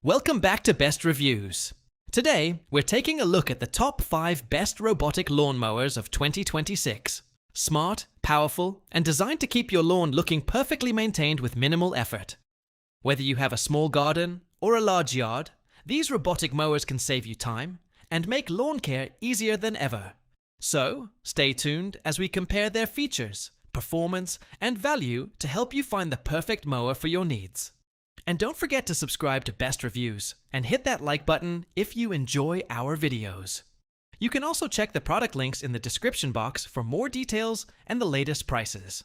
Welcome back to Best Reviews. Today, we're taking a look at the top 5 best robotic lawnmowers of 2026. Smart, powerful, and designed to keep your lawn looking perfectly maintained with minimal effort. Whether you have a small garden or a large yard, these robotic mowers can save you time and make lawn care easier than ever. So, stay tuned as we compare their features, performance, and value to help you find the perfect mower for your needs. And don't forget to subscribe to Best Reviews and hit that like button if you enjoy our videos. You can also check the product links in the description box for more details and the latest prices.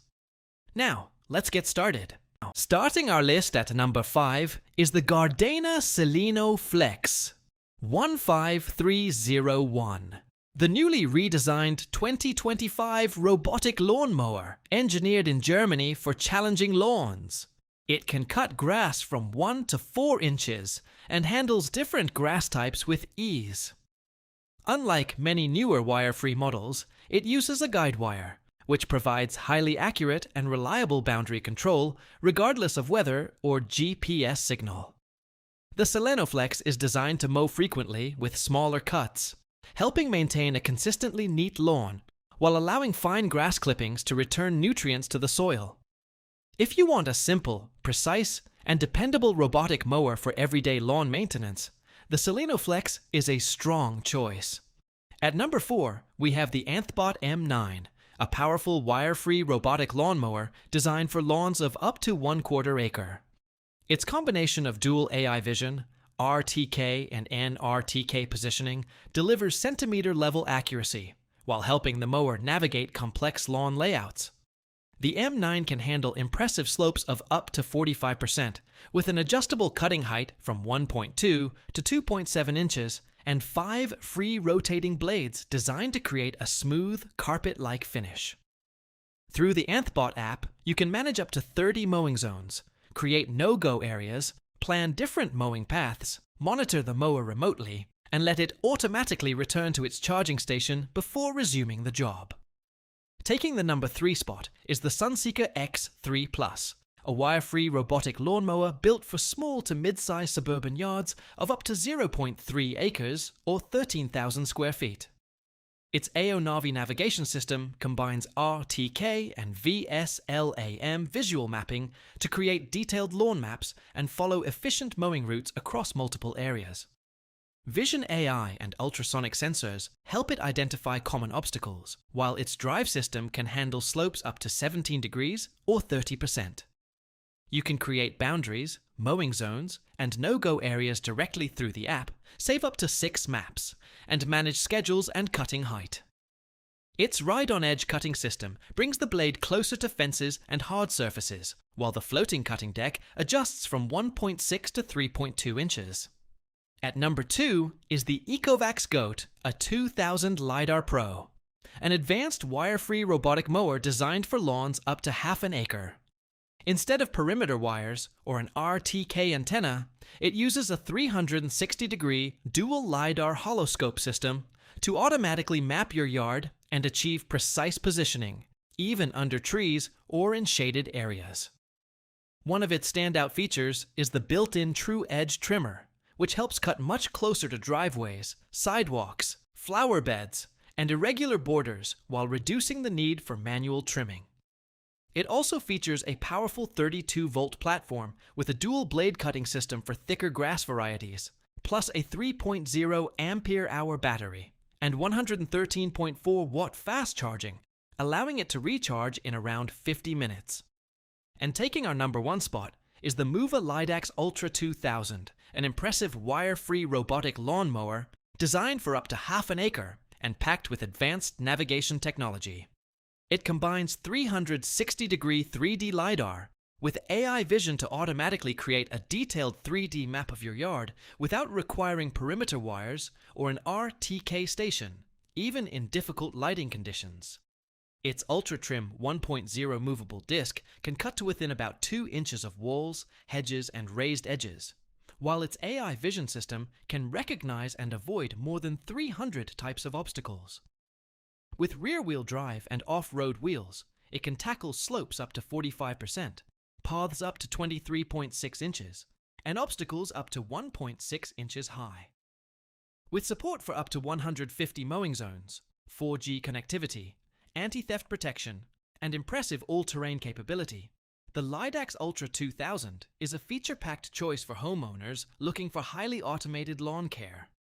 Now, let's get started. Starting our list at number 5 is the GARDENA SILENO Flex 15301. The newly redesigned 2025 robotic lawnmower, engineered in Germany for challenging lawns. It can cut grass from 1 to 4 inches and handles different grass types with ease. Unlike many newer wire-free models, it uses a guide wire, which provides highly accurate and reliable boundary control regardless of weather or GPS signal. The SILENO Flex is designed to mow frequently with smaller cuts, helping maintain a consistently neat lawn while allowing fine grass clippings to return nutrients to the soil. If you want a simple, precise, and dependable robotic mower for everyday lawn maintenance, the SILENO Flex is a strong choice. At number 4, we have the ANTHBOT M9, a powerful wire-free robotic lawnmower designed for lawns of up to 1/4 acre. Its combination of dual AI vision, RTK and NRTK positioning delivers centimeter-level accuracy, while helping the mower navigate complex lawn layouts. The M9 can handle impressive slopes of up to 45%, with an adjustable cutting height from 1.2 to 2.7 inches and 5 free rotating blades designed to create a smooth, carpet-like finish. Through the ANTHBOT app, you can manage up to 30 mowing zones, create no-go areas, plan different mowing paths, monitor the mower remotely, and let it automatically return to its charging station before resuming the job. Taking the number 3 spot is the Sunseeker X3 Plus, a wire-free robotic lawnmower built for small to mid-sized suburban yards of up to 0.3 acres or 13,000 square feet. Its AONavi navigation system combines RTK and VSLAM visual mapping to create detailed lawn maps and follow efficient mowing routes across multiple areas. Vision AI and ultrasonic sensors help it identify common obstacles, while its drive system can handle slopes up to 17 degrees or 30%. You can create boundaries, mowing zones, and no-go areas directly through the app, save up to 6 maps, and manage schedules and cutting height. Its ride-on-edge cutting system brings the blade closer to fences and hard surfaces, while the floating cutting deck adjusts from 1.6 to 3.2 inches. At number 2 is the ECOVACS GOAT, a 2000 LiDAR Pro, an advanced wire-free robotic mower designed for lawns up to half an acre. Instead of perimeter wires or an RTK antenna, it uses a 360-degree dual LiDAR holoscope system to automatically map your yard and achieve precise positioning, even under trees or in shaded areas. One of its standout features is the built-in True Edge trimmer, which helps cut much closer to driveways, sidewalks, flower beds, and irregular borders while reducing the need for manual trimming. It also features a powerful 32-volt platform with a dual blade cutting system for thicker grass varieties, plus a 3.0 ampere-hour battery and 113.4-watt fast charging, allowing it to recharge in around 50 minutes. And taking our number 1 spot is the MOVA LiDAX Ultra 2000, an impressive wire-free robotic lawnmower designed for up to half an acre and packed with advanced navigation technology. It combines 360-degree 3D LiDAR with AI vision to automatically create a detailed 3D map of your yard without requiring perimeter wires or an RTK station, even in difficult lighting conditions. Its ultra-trim 1.0 movable disc can cut to within about 2 inches of walls, hedges, and raised edges, while its AI vision system can recognize and avoid more than 300 types of obstacles. With rear-wheel drive and off-road wheels, it can tackle slopes up to 45%, paths up to 23.6 inches, and obstacles up to 1.6 inches high. With support for up to 150 mowing zones, 4G connectivity, anti-theft protection, and impressive all-terrain capability, the LiDAX Ultra 2000 is a feature-packed choice for homeowners looking for highly automated lawn care.